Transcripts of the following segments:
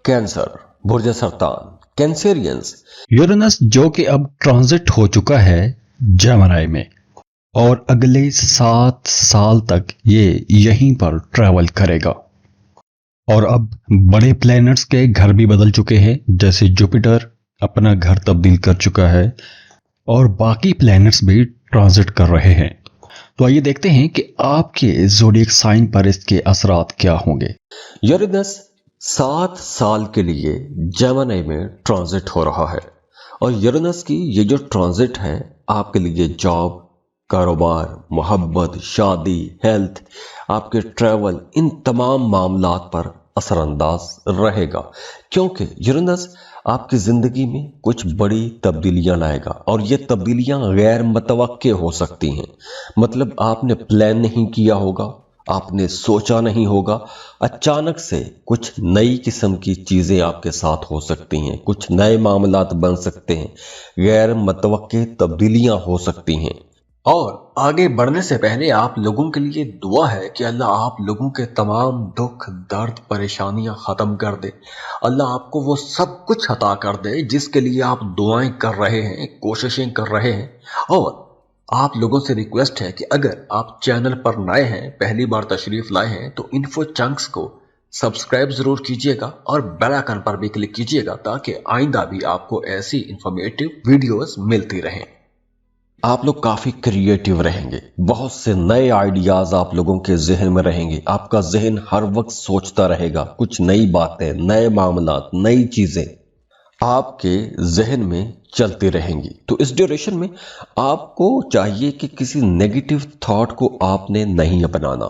Cancer, बुर्ज सरतान, Cancerians. Uranus जो कि अब ट्रांजिट हो चुका है जेमिनी में और अगले 7 साल तक ये यहीं पर ट्रैवल करेगा। और अब बड़े प्लैनेट्स के घर भी बदल चुके हैं, जैसे जुपिटर अपना घर तब्दील कर चुका है और बाकी प्लैनेट्स भी ट्रांजिट कर रहे हैं। तो आइए देखते हैं कि आपके ज़ोडिएक साइन पर इसके असरात क्या होंगे। यूरेनस 7 साल के लिए जेमिनी में ट्रांजिट हो रहा है और यूरेनस की ये जो ट्रांजिट है आपके लिए जॉब, कारोबार, मोहब्बत, शादी, हेल्थ, आपके ट्रैवल, इन तमाम मामलात पर असरअंदाज रहेगा, क्योंकि यूरेनस आपकी जिंदगी में कुछ बड़ी तब्दीलियां लाएगा और ये तब्दीलियां गैर मुतवक्के हो सकती हैं। मतलब आपने प्लान नहीं किया होगा, आपने सोचा नहीं होगा, अचानक से कुछ नई किस्म की चीजें आपके साथ हो सकती हैं, कुछ नए मामलात बन सकते हैं, गैर मुतवक्के तब्दीलियां हो सकती हैं। और आगे बढ़ने से पहले आप लोगों के लिए दुआ है कि अल्लाह आप लोगों के तमाम दुख, दर्द, परेशानियां खत्म कर दे। अल्लाह आपको वो सब कुछ अता कर दे जिसके लिए आप दुआएं कर रहे हैं, कोशिशें कर रहे हैं। और आप लोगों से रिक्वेस्ट है कि अगर आप चैनल पर नए हैं, पहली बार तशरीफ लाए हैं, तो इन्फो चंक्स को सब्सक्राइब जरूर कीजिएगा और बेल आइकन पर भी क्लिक कीजिएगा ताकि आइंदा भी आपको ऐसी इंफॉर्मेटिव वीडियोस मिलती रहें। आप लोग काफी क्रिएटिव रहेंगे, बहुत से नए आइडियाज आप लोगों के जहन में रहेंगे, आपका जहन हर वक्त सोचता रहेगा, कुछ नई बातें, नए मामलात, नई चीजें आपके जहन में चलती रहेंगी। तो इस ड्यूरेशन में आपको चाहिए कि किसी नेगेटिव थॉट को आपने नहीं अपनाना,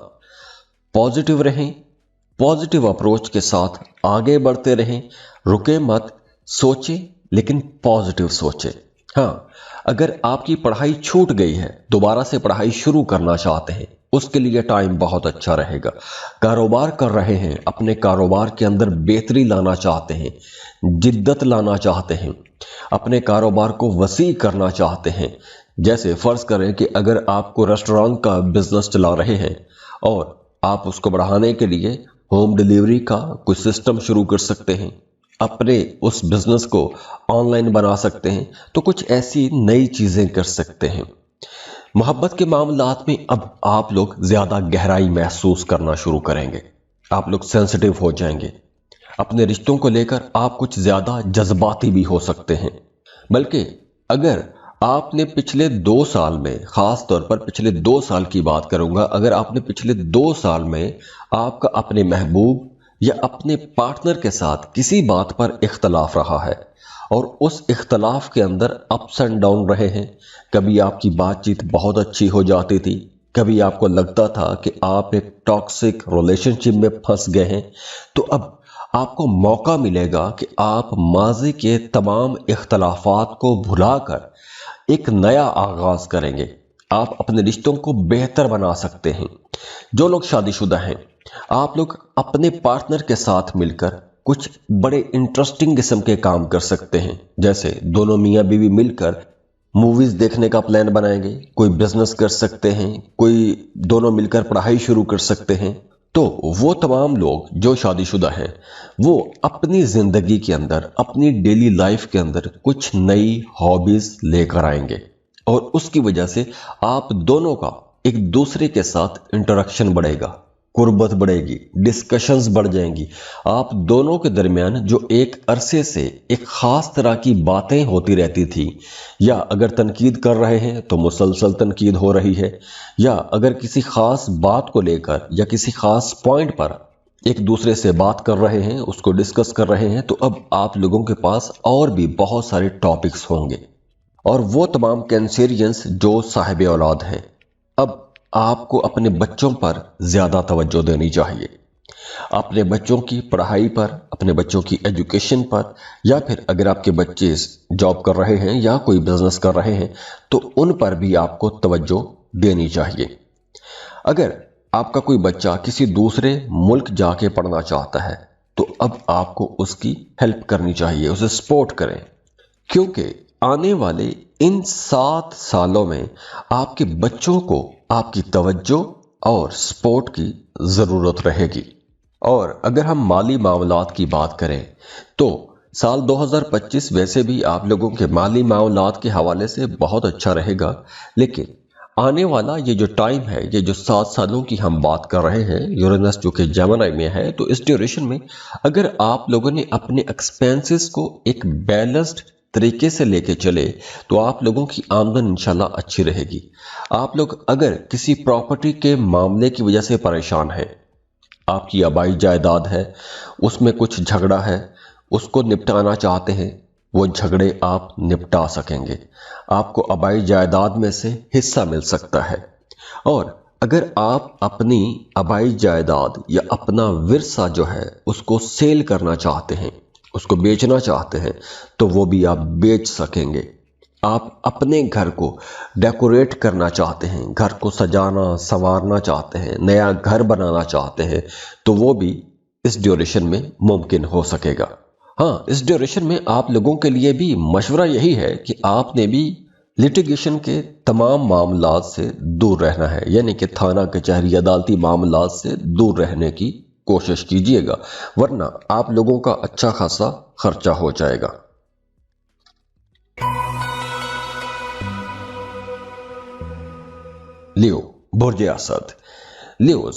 पॉजिटिव रहें, पॉजिटिव अप्रोच के साथ आगे बढ़ते रहें, रुके मत, सोचें लेकिन पॉजिटिव सोचें। हाँ, अगर आपकी पढ़ाई छूट गई है, दोबारा से पढ़ाई शुरू करना चाहते हैं, उसके लिए टाइम बहुत अच्छा रहेगा। कारोबार कर रहे हैं, अपने कारोबार के अंदर बेहतरी लाना चाहते हैं, जिद्दत लाना चाहते हैं, अपने कारोबार को वसी करना चाहते हैं। जैसे फर्ज करें कि अगर आपको रेस्टोरेंट का बिजनेस चला रहे हैं और आप उसको बढ़ाने के लिए होम डिलीवरी का कोई सिस्टम शुरू कर सकते हैं, अपने उस बिजनेस को ऑनलाइन बना सकते हैं, तो कुछ ऐसी नई चीजें कर सकते हैं। मोहब्बत के मामलात में अब आप लोग ज्यादा गहराई महसूस करना शुरू करेंगे, आप लोग सेंसिटिव हो जाएंगे, अपने रिश्तों को लेकर आप कुछ ज्यादा जज्बाती भी हो सकते हैं। बल्कि अगर आपने पिछले 2 साल में, खास तौर पर पिछले 2 साल की बात करूंगा, अगर आपने पिछले 2 साल में आपका अपने महबूब या अपने पार्टनर के साथ किसी बात पर इख्तलाफ रहा है और उस इख्तलाफ के अंदर अप्स एंड डाउन रहे हैं, कभी आपकी बातचीत बहुत अच्छी हो जाती थी, कभी आपको लगता था कि आप एक टॉक्सिक रिलेशनशिप में फंस गए हैं, तो अब आपको मौका मिलेगा कि आप माजी के तमाम इख्तलाफात को भुलाकर एक नया आगाज करेंगे। आप अपने रिश्तों को बेहतर बना सकते हैं। जो लोग शादीशुदा हैं, आप लोग अपने पार्टनर के साथ मिलकर कुछ बड़े इंटरेस्टिंग किस्म के काम कर सकते हैं। जैसे दोनों मियाँ बीवी मिलकर मूवीज देखने का प्लान बनाएंगे, कोई बिजनेस कर सकते हैं, कोई दोनों मिलकर पढ़ाई शुरू कर सकते हैं। तो वो तमाम लोग जो शादीशुदा हैं, वो अपनी जिंदगी के अंदर, अपनी डेली लाइफ के अंदर कुछ नई हॉबीज लेकर आएंगे और उसकी वजह से आप दोनों का एक दूसरे के साथ इंटरेक्शन बढ़ेगा, कुर्बत बढ़ेगी, डिस्कशंस बढ़ जाएंगी। आप दोनों के दरमियान जो एक अरसे से एक खास तरह की बातें होती रहती थी, या अगर तनकीद कर रहे हैं तो मुसलसल तनकीद हो रही है, या अगर किसी खास बात को लेकर या किसी खास पॉइंट पर एक दूसरे से बात कर रहे हैं, उसको डिस्कस कर रहे हैं, तो अब आप लोगों के पास और भी बहुत सारे टॉपिक्स होंगे। और वो तमाम कैंसेरियंस जो साहिब औलाद हैं, अब आपको अपने बच्चों पर ज्यादा तवज्जो देनी चाहिए, अपने बच्चों की पढ़ाई पर, अपने बच्चों की एजुकेशन पर, या फिर अगर आपके बच्चे जॉब कर रहे हैं या कोई बिजनेस कर रहे हैं तो उन पर भी आपको तवज्जो देनी चाहिए। अगर आपका कोई बच्चा किसी दूसरे मुल्क जाके पढ़ना चाहता है तो अब आपको उसकी हेल्प करनी चाहिए, उसे सपोर्ट करें, क्योंकि आने वाले इन 7 सालों में आपके बच्चों को आपकी तवज्जो और सपोर्ट की जरूरत रहेगी। اور اگر ہم مالی معاملات کی بات کریں تو سال 2025 ویسے بھی آپ لوگوں کے مالی معاملات کے حوالے سے بہت اچھا رہے گا، لیکن آنے والا یہ جو ٹائم ہے، یہ جو 7 سالوں کی ہم بات کر رہے ہیں، یورینس جو کہ جیمنائی میں ہے، تو اس ڈیوریشن میں اگر آپ لوگوں نے اپنے ایکسپینسز کو ایک بیلنسڈ طریقے سے لے کے چلے تو آپ لوگوں کی آمدن انشاءاللہ اچھی رہے گی۔ آپ لوگ اگر کسی پراپرٹی کے معاملے کی وجہ سے پریشان ہیں، آپ کی آبائی جائیداد ہے، اس میں کچھ جھگڑا ہے، اس کو نپٹانا چاہتے ہیں، وہ جھگڑے آپ نپٹا سکیں گے، آپ کو آبائی جائیداد میں سے حصہ مل سکتا ہے۔ اور اگر آپ اپنی آبائی جائیداد یا اپنا ورثہ جو ہے اس کو سیل کرنا چاہتے ہیں، اس کو بیچنا چاہتے ہیں، تو وہ بھی آپ بیچ سکیں گے۔ آپ اپنے گھر کو ڈیکوریٹ کرنا چاہتے ہیں، گھر کو سجانا سنوارنا چاہتے ہیں، نیا گھر بنانا چاہتے ہیں، تو وہ بھی اس ڈیوریشن میں ممکن ہو سکے گا۔ ہاں، اس ڈیوریشن میں آپ لوگوں کے لیے بھی مشورہ یہی ہے کہ آپ نے بھی لیٹیگیشن کے تمام معاملات سے دور رہنا ہے، یعنی کہ تھانہ کچہری عدالتی معاملات سے دور رہنے کی کوشش کیجیے گا، ورنہ آپ لوگوں کا اچھا خاصا خرچہ ہو جائے گا۔ لیو، برج اسد۔ لیوز،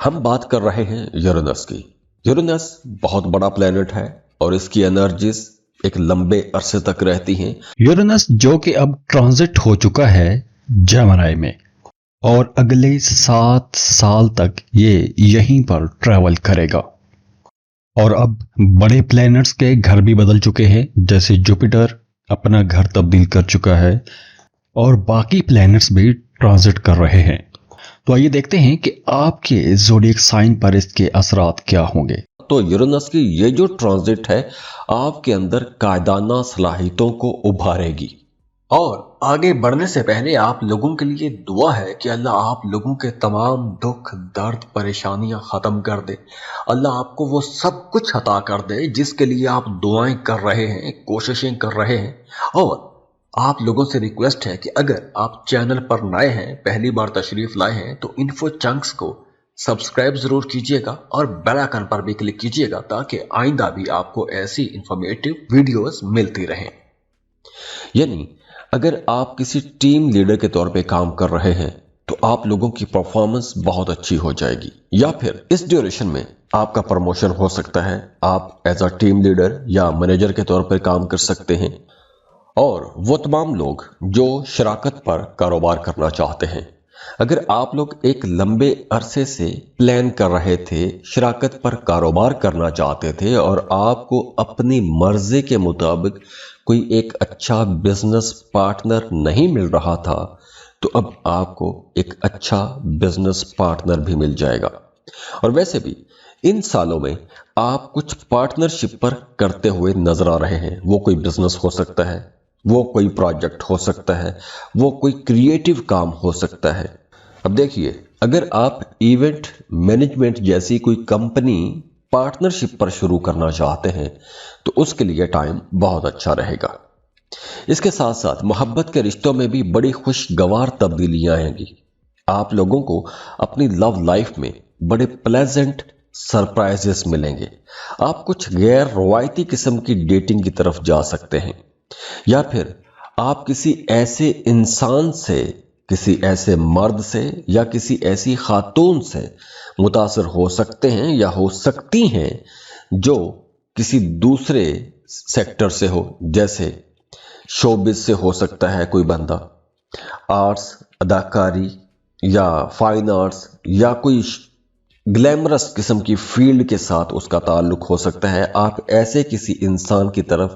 ہم بات کر رہے ہیں یورینس کی۔ یورینس بہت بڑا پلینٹ ہے اور اس کی انرجیز ایک لمبے عرصے تک رہتی ہیں۔ یورینس جو کہ اب ٹرانزٹ ہو چکا ہے جیمنائی میں، اور اگلے 7 سال تک یہ یہیں پر ٹریول کرے گا۔ اور اب بڑے پلینٹس کے گھر بھی بدل چکے ہیں، جیسے جوپیٹر اپنا گھر تبدیل کر چکا ہے اور باقی پلینٹس بھی ٹرانزٹ کر رہے ہیں۔ تو آئیے دیکھتے ہیں کہ آپ کے زوڈیک سائن پر اس کے اثرات کیا ہوں گے۔ تو یورینس کی یہ جو ٹرانزٹ ہے آپ کے اندر قائدانہ صلاحیتوں کو ابھارے گی، اور آگے بڑھنے سے پہلے آپ لوگوں کے لیے دعا ہے کہ اللہ آپ لوگوں کے تمام دکھ درد پریشانیاں ختم کر دے، اللہ آپ کو وہ سب کچھ عطا کر دے جس کے لیے آپ دعائیں کر رہے ہیں، کوششیں کر رہے ہیں۔ اور آپ لوگوں سے ریکویسٹ ہے کہ اگر آپ چینل پر نئے ہیں، پہلی بار تشریف لائے ہیں، تو انفو چنکس کو سبسکرائب ضرور کیجئے گا اور بیل آئکن پر بھی کلک کیجئے گا تاکہ آئندہ بھی آپ کو ایسی انفارمیٹیو ویڈیوز ملتی رہیں۔ یعنی اگر آپ کسی ٹیم لیڈر کے طور پہ کام کر رہے ہیں تو آپ لوگوں کی پرفارمنس بہت اچھی ہو جائے گی، یا پھر اس ڈیوریشن میں آپ کا پروموشن ہو سکتا ہے، آپ ایز اے ٹیم لیڈر یا مینیجر کے طور پر کام کر سکتے ہیں۔ اور وہ تمام لوگ جو شراکت پر کاروبار کرنا چاہتے ہیں، اگر آپ لوگ ایک لمبے عرصے سے پلان کر رہے تھے، شراکت پر کاروبار کرنا چاہتے تھے، اور آپ کو اپنی مرضی کے مطابق کوئی ایک اچھا بزنس پارٹنر نہیں مل رہا تھا، تو اب آپ کو ایک اچھا بزنس پارٹنر بھی مل جائے گا۔ اور ویسے بھی ان سالوں میں آپ کچھ پارٹنرشپ پر کرتے ہوئے نظر آ رہے ہیں، وہ کوئی بزنس ہو سکتا ہے، وہ کوئی پروجیکٹ ہو سکتا ہے، وہ کوئی کریٹیو کام ہو سکتا ہے۔ اب دیکھیے، اگر آپ ایونٹ مینجمنٹ جیسی کوئی کمپنی پارٹنرشپ پر شروع کرنا چاہتے ہیں تو اس کے لیے ٹائم بہت اچھا رہے گا۔ اس کے ساتھ ساتھ محبت کے رشتوں میں بھی بڑی خوشگوار تبدیلیاں آئیں گی۔ آپ لوگوں کو اپنی لو لائف میں بڑے پلیزنٹ سرپرائزز ملیں گے۔ آپ کچھ غیر روایتی قسم کی ڈیٹنگ کی طرف جا سکتے ہیں، یا پھر آپ کسی ایسے انسان سے، کسی ایسے مرد سے یا کسی ایسی خاتون سے متاثر ہو سکتے ہیں یا ہو سکتی ہیں جو کسی دوسرے سیکٹر سے ہو، جیسے شوبز سے ہو سکتا ہے کوئی بندہ، آرٹس، اداکاری یا فائن آرٹس یا کوئی گلیمرس قسم کی فیلڈ کے ساتھ اس کا تعلق ہو سکتا ہے۔ آپ ایسے کسی انسان کی طرف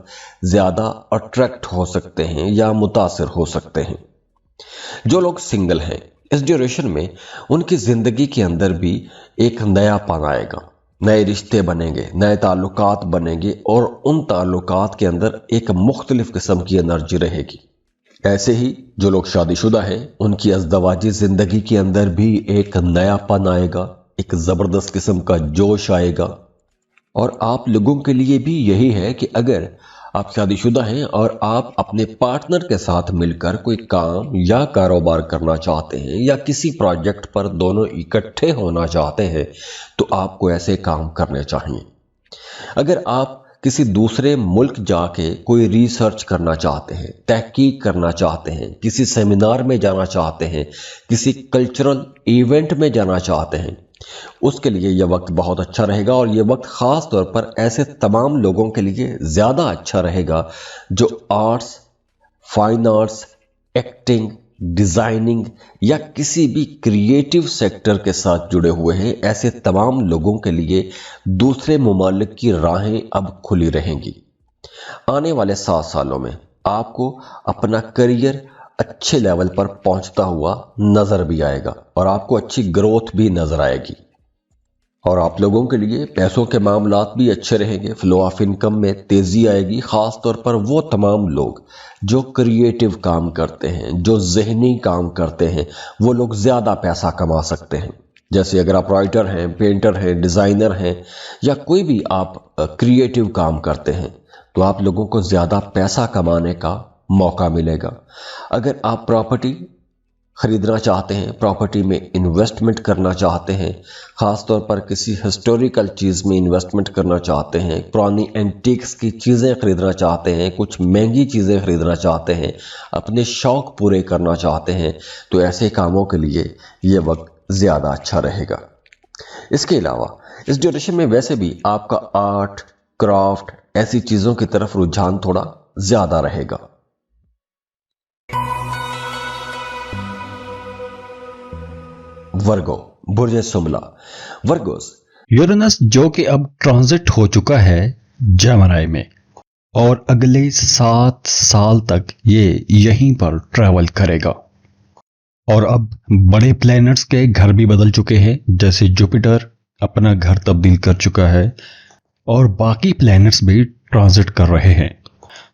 زیادہ اٹریکٹ ہو سکتے ہیں یا متاثر ہو سکتے ہیں۔ جو لوگ سنگل ہیں، اس ڈیوریشن میں ان کی زندگی کے اندر بھی ایک نیا پن آئے گا، نئے رشتے بنیں گے، نئے تعلقات بنیں گے، اور ان تعلقات کے اندر ایک مختلف قسم کی انرجی رہے گی۔ ایسے ہی جو لوگ شادی شدہ ہیں، ان کی ازدواجی زندگی کے اندر بھی ایک نیا پن آئے گا، ایک زبردست قسم کا جوش آئے گا۔ اور آپ لوگوں کے لیے بھی یہی ہے کہ اگر आप शादीशुदा हैं और आप अपने पार्टनर के साथ मिलकर कोई काम या कारोबार करना चाहते हैं या किसी प्रोजेक्ट पर दोनों इकट्ठे होना चाहते हैं, तो आपको ऐसे काम करने चाहिए। अगर आप किसी दूसरे मुल्क जाके कोई रिसर्च करना चाहते हैं, तहकीक करना चाहते हैं, किसी सेमिनार में जाना चाहते हैं, किसी कल्चरल इवेंट में जाना चाहते हैं, उसके लिए यह वक्त बहुत अच्छा रहेगा। और यह वक्त ख़ास तौर पर ऐसे तमाम लोगों के लिए ज़्यादा अच्छा रहेगा जो arts, fine arts, acting, designing या किसी भी क्रिएटिव सेक्टर के साथ जुड़े हुए हैं। ऐसे तमाम लोगों के लिए दूसरे ममालिक की राहें अब खुली रहेंगी। आने वाले 7 सालों में आपको अपना करियर अच्छे लेवल पर पहुंचता हुआ नजर भी आएगा और आपको अच्छी ग्रोथ भी नजर आएगी। और आप लोगों के लिए पैसों के मामलात भी अच्छे रहेंगे, फ्लो ऑफ इनकम में तेजी आएगी। खास तौर पर वो तमाम लोग जो क्रिएटिव काम करते हैं, जो जहनी काम करते हैं, वो लोग ज़्यादा पैसा कमा सकते हैं। जैसे अगर आप राइटर हैं, पेंटर हैं, डिज़ाइनर हैं या कोई भी आप क्रिएटिव काम करते हैं, तो आप लोगों को ज़्यादा पैसा कमाने का मौका मिलेगा। अगर आप प्रॉपर्टी खरीदना चाहते हैं, प्रॉपर्टी में इन्वेस्टमेंट करना चाहते हैं, ख़ास तौर पर किसी हिस्टोरिकल चीज़ में इन्वेस्टमेंट करना चाहते हैं, पुरानी एंटीक्स की चीज़ें खरीदना चाहते हैं, कुछ महंगी चीज़ें खरीदना चाहते हैं, अपने शौक़ पूरे करना चाहते हैं, तो ऐसे कामों के लिए ये वक्त ज़्यादा अच्छा रहेगा। इसके अलावा इस ड्यूरेशन में वैसे भी आपका आर्ट, क्राफ्ट, ऐसी चीज़ों की तरफ रुझान थोड़ा ज़्यादा रहेगा। वर्गो, बुर्ज सुमला। वर्गोस, यूरेनस जो कि अब ट्रांजिट हो चुका है जेमिनी में और अगले 7 साल तक ये यहीं पर ट्रैवल करेगा। और अब बड़े प्लैनेट्स के घर भी बदल चुके हैं, जैसे जुपिटर अपना घर तब्दील कर चुका है और बाकी प्लैनेट्स भी ट्रांजिट कर रहे हैं।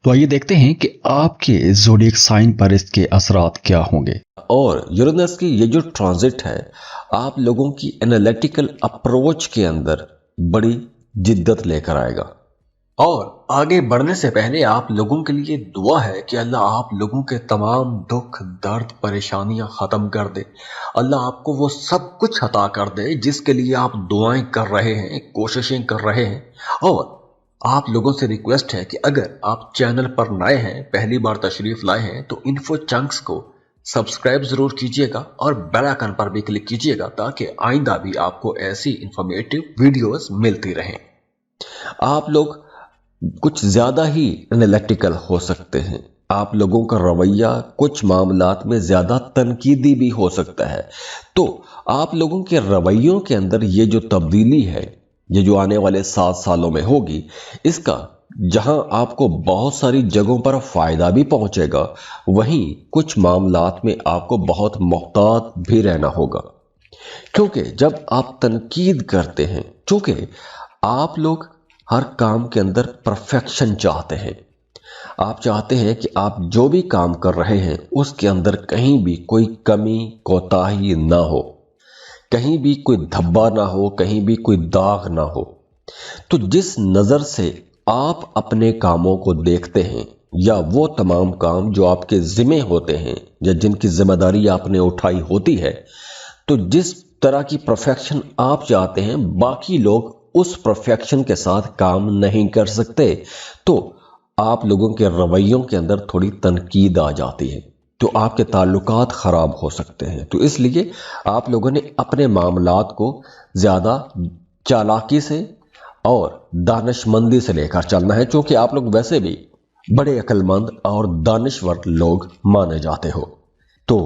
तो आइए देखते हैं कि आपके ज़ोडिएक साइन पर इसके असरात क्या होंगे। और यूरेनस की ये जो ट्रांजिट है आप लोगों की एनालिटिकल अप्रोच के अंदर बड़ी जिद्दत लेकर आएगा। और आगे बढ़ने से पहले आप लोगों के लिए दुआ है कि अल्लाह आप लोगों के तमाम दुख, दर्द, परेशानियां ख़त्म कर दे। अल्लाह आपको वो सब कुछ अता कर दे जिसके लिए आप दुआएं कर रहे हैं, कोशिशें कर रहे हैं। और आप लोगों से रिक्वेस्ट है कि अगर आप चैनल पर नए हैं, पहली बार तशरीफ लाए हैं, तो इन्फो चंक्स को सब्सक्राइब जरूर कीजिएगा और बेल आइकन पर भी क्लिक कीजिएगा ताकि आइंदा भी आपको ऐसी इंफॉर्मेटिव वीडियोस मिलती रहें। आप लोग कुछ ज्यादा ही एनालिटिकल हो सकते हैं। आप लोगों का रवैया कुछ मामलात में ज्यादा तनकीदी भी हो सकता है। तो आप लोगों के रवैयों के अंदर ये जो तब्दीली है, ये जो आने वाले 7 सालों में होगी, इसका जहां आपको बहुत सारी जगहों पर फायदा भी पहुंचेगा, वहीं कुछ मामलात में आपको बहुत मुहतात भी रहना होगा। क्योंकि जब आप तनकीद करते हैं, चूंकि आप लोग हर काम के अंदर परफेक्शन चाहते हैं, आप चाहते हैं कि आप जो भी काम कर रहे हैं उसके अंदर कहीं भी कोई कमी, कोताही ना हो, कहीं भी कोई धब्बा ना हो, कहीं भी कोई दाग ना हो। तो जिस नज़र से आप अपने कामों को देखते हैं या वो तमाम काम जो आपके ज़िम्मे होते हैं या जिनकी जिम्मेदारी आपने उठाई होती है, तो जिस तरह की परफेक्शन आप चाहते हैं, बाकी लोग उस परफेक्शन के साथ काम नहीं कर सकते। तो आप लोगों के रवैयों के अंदर थोड़ी तनकीद आ जाती है, तो आपके ताल्लुकात ख़राब हो सकते हैं। तो इसलिए आप लोगों ने अपने मामलात को ज़्यादा चालाकी से और दानिशमंदी से लेकर चलना है, क्योंकि आप लोग वैसे भी बड़े अक्लमंद और दानिश्वर लोग माने जाते हो। तो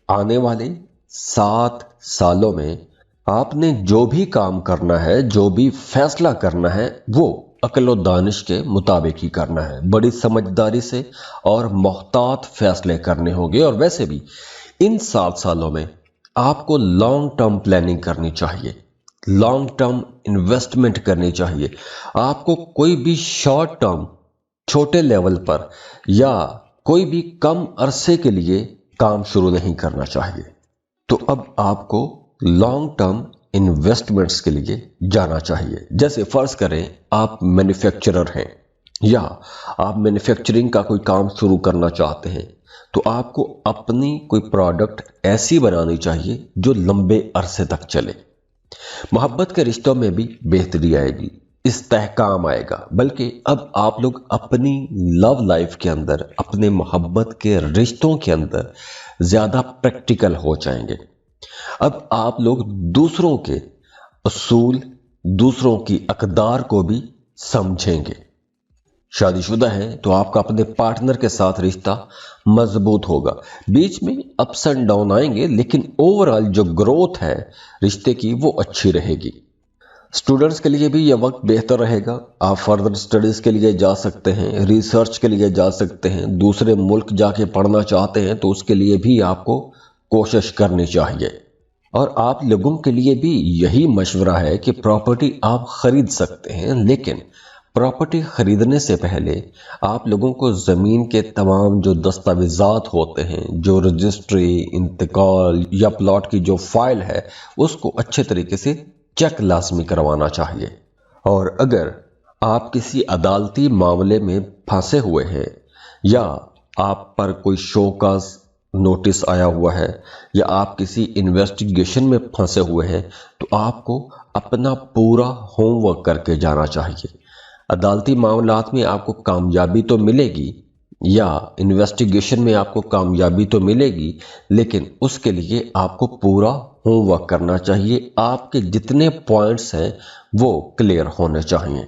आने वाले 7 सालों में आपने जो भी काम करना है, जो भी फैसला करना है, वो अक्ल दानिश के मुताबिक ही करना है। बड़ी समझदारी से और मुहतात फैसले करने होंगे। और वैसे भी इन 7 सालों में आपको लॉन्ग टर्म प्लानिंग करनी चाहिए, लॉन्ग टर्म इन्वेस्टमेंट करनी चाहिए। आपको कोई भी शॉर्ट टर्म छोटे लेवल पर या कोई भी कम अरसे के लिए काम शुरू नहीं करना चाहिए। तो अब आपको लॉन्ग टर्म इन्वेस्टमेंट्स के लिए जाना चाहिए। जैसे फर्ज करें आप मैन्युफैक्चरर हैं, یا آپ مینوفیکچرنگ کا کوئی کام شروع کرنا چاہتے ہیں تو آپ کو اپنی کوئی پروڈکٹ ایسی بنانی چاہیے جو لمبے عرصے تک چلے۔ محبت کے رشتوں میں بھی بہتری آئے گی، استحکام آئے گا، بلکہ اب آپ لوگ اپنی لو لائف کے اندر، اپنے محبت کے رشتوں کے اندر زیادہ پریکٹیکل ہو جائیں گے۔ اب آپ لوگ دوسروں کے اصول، دوسروں کی اقدار کو بھی سمجھیں گے۔ شادی شدہ ہیں تو آپ کا اپنے پارٹنر کے ساتھ رشتہ مضبوط ہوگا، بیچ میں اپس اینڈ ڈاؤن آئیں گے، لیکن اوورآل جو گروتھ ہے رشتے کی وہ اچھی رہے گی۔ اسٹوڈنٹس کے لیے بھی یہ وقت بہتر رہے گا، آپ فردر اسٹڈیز کے لیے جا سکتے ہیں، ریسرچ کے لیے جا سکتے ہیں، دوسرے ملک جا کے پڑھنا چاہتے ہیں تو اس کے لیے بھی آپ کو کوشش کرنی چاہیے۔ اور آپ لوگوں کے لیے بھی یہی مشورہ ہے کہ پراپرٹی آپ خرید سکتے ہیں، لیکن پراپرٹی خریدنے سے پہلے آپ لوگوں کو زمین کے تمام جو دستاویزات ہوتے ہیں، جو رجسٹری، انتقال یا پلاٹ کی جو فائل ہے، اس کو اچھے طریقے سے چیک لازمی کروانا چاہیے۔ اور اگر آپ کسی عدالتی معاملے میں پھنسے ہوئے ہیں یا آپ پر کوئی شوکاز نوٹس آیا ہوا ہے یا آپ کسی انویسٹیگیشن میں پھنسے ہوئے ہیں تو آپ کو اپنا پورا ہوم ورک کر کے جانا چاہیے۔ عدالتی معاملات میں آپ کو کامیابی تو ملے گی یا انویسٹیگیشن میں آپ کو کامیابی تو ملے گی، لیکن اس کے لیے آپ کو پورا ہوم ورک کرنا چاہیے۔ آپ کے جتنے پوائنٹس ہیں وہ کلیئر ہونے چاہیے۔